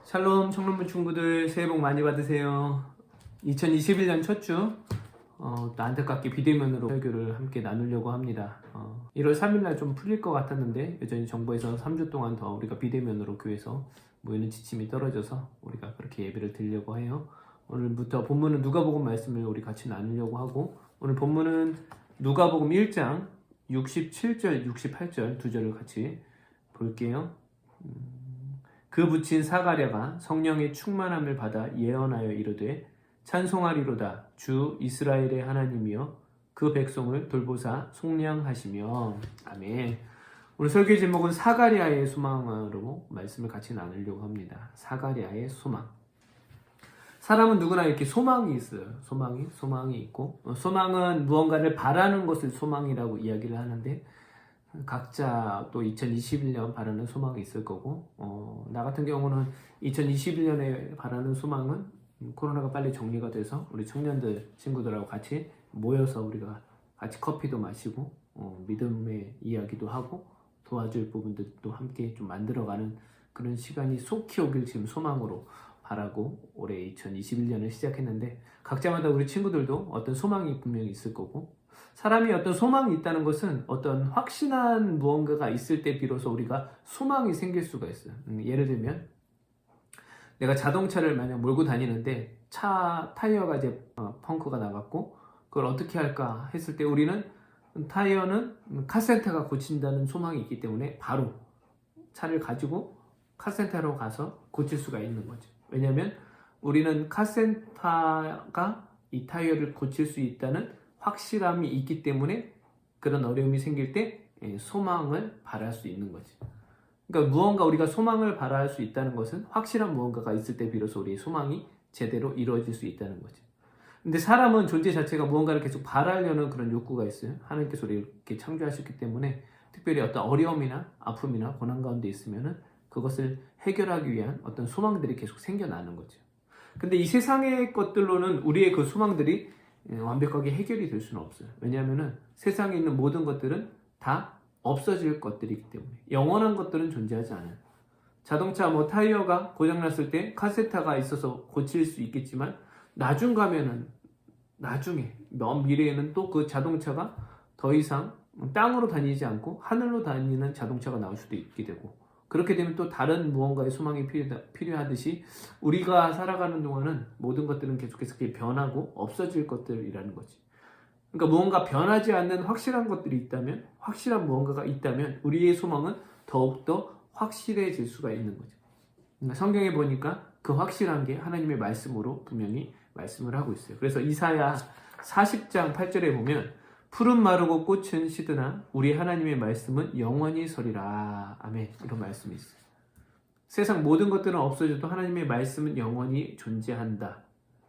샬롬 청년부 친구들 새해 복 많이 받으세요. 2021년 첫 주 또 안타깝게 비대면으로 설교를 함께 나누려고 합니다. 1월 3일날 좀 풀릴 것 같았는데 여전히 정부에서 3주 동안 더 우리가 비대면으로 교회에서 모이는 지침이 떨어져서 우리가 그렇게 예배를 드리려고 해요. 오늘부터 본문은 누가복음 말씀을 우리 같이 나누려고 하고, 오늘 본문은 누가복음 1장 67절 68절 두 절을 같이 볼게요. 그 붙인 사가랴가 성령의 충만함을 받아 예언하여 이르되 찬송하리로다 주 이스라엘의 하나님이여 그 백성을 돌보사 속량하시며. 아멘. 오늘 설교 제목은 사가랴의 소망으로 말씀을 같이 나누려고 합니다. 사가랴의 소망. 사람은 누구나 이렇게 소망이 있어요. 소망이 있고, 소망은 무언가를 바라는 것을 소망이라고 이야기를 하는데, 각자 또 2021년 바라는 소망이 있을 거고, 나 같은 경우는 2021년에 바라는 소망은 코로나가 빨리 정리가 돼서 우리 청년들 친구들하고 같이 모여서 우리가 같이 커피도 마시고 믿음의 이야기도 하고 도와줄 부분들도 함께 좀 만들어가는 그런 시간이 속히 오길 지금 소망으로 바라고 올해 2021년을 시작했는데, 각자마다 우리 친구들도 어떤 소망이 분명히 있을 거고, 사람이 어떤 소망이 있다는 것은 어떤 확신한 무언가가 있을 때 비로소 우리가 소망이 생길 수가 있어요. 예를 들면 내가 자동차를 만약 몰고 다니는데 차 타이어가 이제 펑크가 나갔고 그걸 어떻게 할까 했을 때 우리는 타이어는 카센터가 고친다는 소망이 있기 때문에 바로 차를 가지고 카센터로 가서 고칠 수가 있는 거죠. 왜냐하면 우리는 카센터가 이 타이어를 고칠 수 있다는 확실함이 있기 때문에 그런 어려움이 생길 때 소망을 바랄 수 있는 거지. 그러니까 무언가 우리가 소망을 바랄 수 있다는 것은 확실한 무언가가 있을 때 비로소 우리의 소망이 제대로 이루어질 수 있다는 거지. 근데 사람은 존재 자체가 무언가를 계속 바라려는 그런 욕구가 있어요. 하나님께서 우리를 이렇게 창조하셨기 때문에 특별히 어떤 어려움이나 아픔이나 고난 가운데 있으면은 그것을 해결하기 위한 어떤 소망들이 계속 생겨나는 거죠. 근데 이 세상의 것들로는 우리의 그 소망들이 완벽하게 해결이 될 수는 없어요. 왜냐하면은 세상에 있는 모든 것들은 다 없어질 것들이기 때문에 영원한 것들은 존재하지 않아요. 자동차 타이어가 고장났을 때 카세타가 있어서 고칠 수 있겠지만 나중에 먼 미래에는 또 그 자동차가 더 이상 땅으로 다니지 않고 하늘로 다니는 자동차가 나올 수도 있게 되고, 그렇게 되면 또 다른 무언가의 소망이 필요하듯이 우리가 살아가는 동안은 모든 것들은 계속해서 변하고 없어질 것들이라는 거지. 그러니까 무언가 변하지 않는 확실한 것들이 있다면, 확실한 무언가가 있다면 우리의 소망은 더욱더 확실해질 수가 있는 거죠. 그러니까 성경에 보니까 그 확실한 게 하나님의 말씀으로 분명히 말씀을 하고 있어요. 그래서 이사야 40장 8절에 보면 푸른 마르고 꽃은 시드나 우리 하나님의 말씀은 영원히 서리라. 아멘. 이런 말씀이 있어요. 세상 모든 것들은 없어져도 하나님의 말씀은 영원히 존재한다.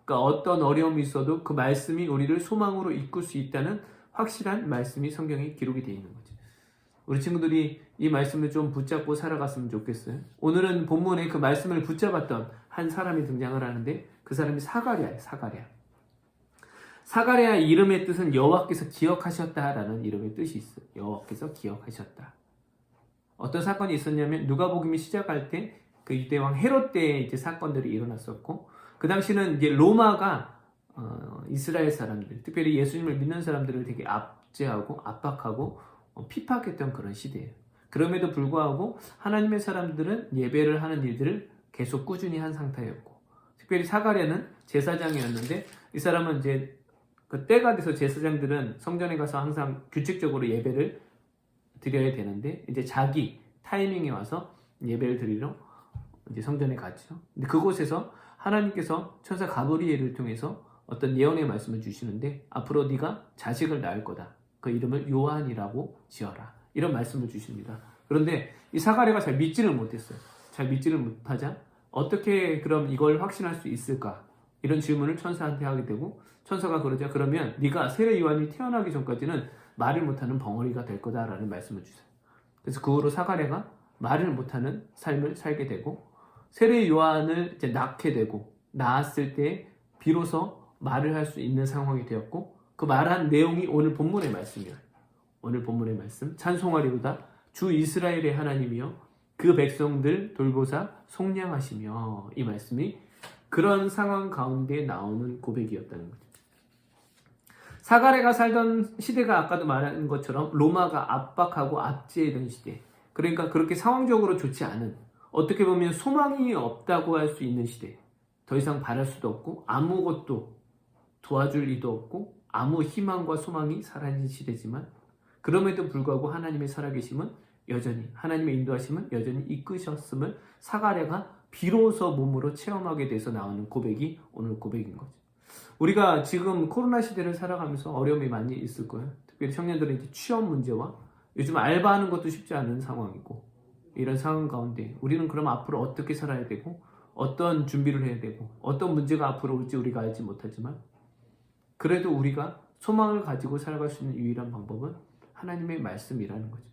그러니까 어떤 어려움이 있어도 그 말씀이 우리를 소망으로 이끌 수 있다는 확실한 말씀이 성경에 기록이 되어 있는 거죠. 우리 친구들이 이 말씀을 좀 붙잡고 살아갔으면 좋겠어요. 오늘은 본문에 그 말씀을 붙잡았던 한 사람이 등장을 하는데 그 사람이 사가랴예요. 사가랴의 이름의 뜻은 여호와께서 기억하셨다라는 이름의 뜻이 있어요. 여호와께서 기억하셨다. 어떤 사건이 있었냐면 누가복음이 시작할 때 그 이때 왕 헤롯 때 이제 사건들이 일어났었고, 그 당시는 이제 로마가 이스라엘 사람들, 특별히 예수님을 믿는 사람들을 되게 압제하고 압박하고 핍박했던 그런 시대예요. 그럼에도 불구하고 하나님의 사람들은 예배를 하는 일들을 계속 꾸준히 한 상태였고, 특별히 사가랴는 제사장이었는데 이 사람은 이제 그 때가 돼서 제사장들은 성전에 가서 항상 규칙적으로 예배를 드려야 되는데 이제 자기 타이밍에 와서 예배를 드리러 이제 성전에 갔죠. 근데 그곳에서 하나님께서 천사 가브리엘을 통해서 어떤 예언의 말씀을 주시는데 앞으로 네가 자식을 낳을 거다. 그 이름을 요한이라고 지어라. 이런 말씀을 주십니다. 그런데 이 사가랴가 잘 믿지를 못했어요. 잘 믿지를 못하자 어떻게 그럼 이걸 확신할 수 있을까? 이런 질문을 천사한테 하게 되고, 천사가 그러자 그러면 네가 세례 요한이 태어나기 전까지는 말을 못하는 벙어리가 될 거다라는 말씀을 주세요. 그래서 그 후로 사가랴가 말을 못하는 삶을 살게 되고 세례 요한을 이제 낳게 되고 낳았을 때 비로소 말을 할 수 있는 상황이 되었고, 그 말한 내용이 오늘 본문의 말씀이에요. 오늘 본문의 말씀 찬송하리로다 주 이스라엘의 하나님이여 그 백성들 돌보사 속량하시며, 이 말씀이 그런 상황 가운데 나오는 고백이었다는 거죠. 사가랴가 살던 시대가 아까도 말한 것처럼 로마가 압박하고 압제하던 시대, 그러니까 그렇게 상황적으로 좋지 않은, 어떻게 보면 소망이 없다고 할 수 있는 시대, 더 이상 바랄 수도 없고 아무것도 도와줄 리도 없고 아무 희망과 소망이 사라진 시대지만, 그럼에도 불구하고 하나님의 살아계심은 여전히, 하나님의 인도하심은 여전히 이끄셨음을 사가랴가 비로소 몸으로 체험하게 돼서 나오는 고백이 오늘 고백인 거죠. 우리가 지금 코로나 시대를 살아가면서 어려움이 많이 있을 거예요. 특별히 청년들은 이제 취업 문제와 요즘 알바하는 것도 쉽지 않은 상황이고, 이런 상황 가운데 우리는 그럼 앞으로 어떻게 살아야 되고 어떤 준비를 해야 되고 어떤 문제가 앞으로 올지 우리가 알지 못하지만, 그래도 우리가 소망을 가지고 살아갈 수 있는 유일한 방법은 하나님의 말씀이라는 거죠.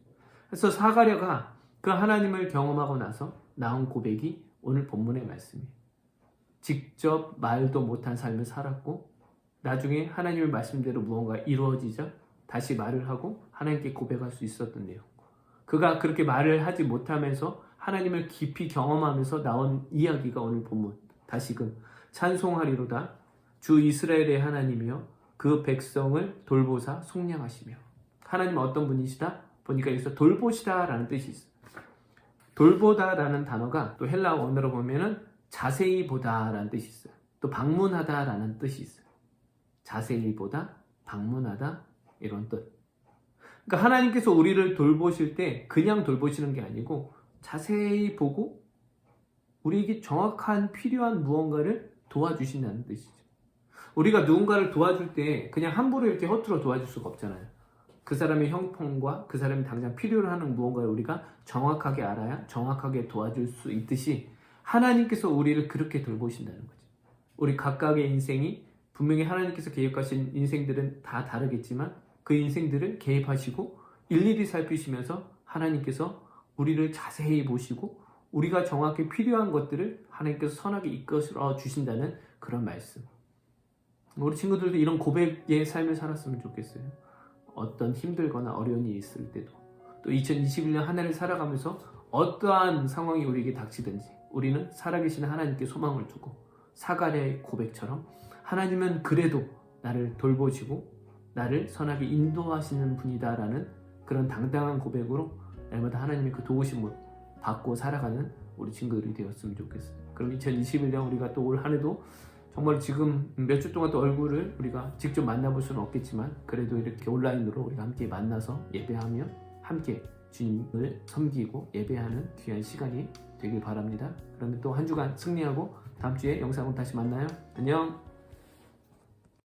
그래서 사가랴가 그 하나님을 경험하고 나서 나온 고백이 오늘 본문의 말씀이에요. 직접 말도 못한 삶을 살았고 나중에 하나님의 말씀대로 무언가 이루어지자 다시 말을 하고 하나님께 고백할 수 있었던 내용. 그가 그렇게 말을 하지 못하면서 하나님을 깊이 경험하면서 나온 이야기가 오늘 본문. 다시금 찬송하리로다 주 이스라엘의 하나님이여 그 백성을 돌보사 속량하시며. 하나님은 어떤 분이시다? 보니까 여기서 돌보시다 라는 뜻이 있어요. 돌보다 라는 단어가 또 헬라 원어로 보면은 자세히 보다 라는 뜻이 있어요. 또 방문하다 라는 뜻이 있어요. 자세히 보다, 방문하다, 이런 뜻. 그러니까 하나님께서 우리를 돌보실 때 그냥 돌보시는 게 아니고 자세히 보고 우리에게 정확한 필요한 무언가를 도와주신다는 뜻이죠. 우리가 누군가를 도와줄 때 그냥 함부로 이렇게 허투루 도와줄 수가 없잖아요. 그 사람의 형편과 그 사람이 당장 필요로 하는 무언가를 우리가 정확하게 알아야 정확하게 도와줄 수 있듯이 하나님께서 우리를 그렇게 돌보신다는 거죠. 우리 각각의 인생이 분명히 하나님께서 계획하신 인생들은 다 다르겠지만 그 인생들을 개입하시고 일일이 살피시면서 하나님께서 우리를 자세히 보시고 우리가 정확히 필요한 것들을 하나님께서 선하게 이끌어 주신다는 그런 말씀. 우리 친구들도 이런 고백의 삶을 살았으면 좋겠어요. 어떤 힘들거나 어려운 일이 있을 때도, 또 2021년 한 해를 살아가면서 어떠한 상황이 우리에게 닥치든지 우리는 살아계신 하나님께 소망을 두고 사가랴의 고백처럼 하나님은 그래도 나를 돌보시고 나를 선하게 인도하시는 분이다라는 그런 당당한 고백으로 날마다 하나님의 그 도우심을 받고 살아가는 우리 친구들이 되었으면 좋겠어요. 그럼 2021년 우리가 또 올 한 해도 정말 지금 몇 주 동안 또 얼굴을 우리가 직접 만나볼 수는 없겠지만 그래도 이렇게 온라인으로 우리가 함께 만나서 예배하며 함께 주님을 섬기고 예배하는 귀한 시간이 되길 바랍니다. 그러면 또 한 주간 승리하고 다음 주에 영상으로 다시 만나요. 안녕.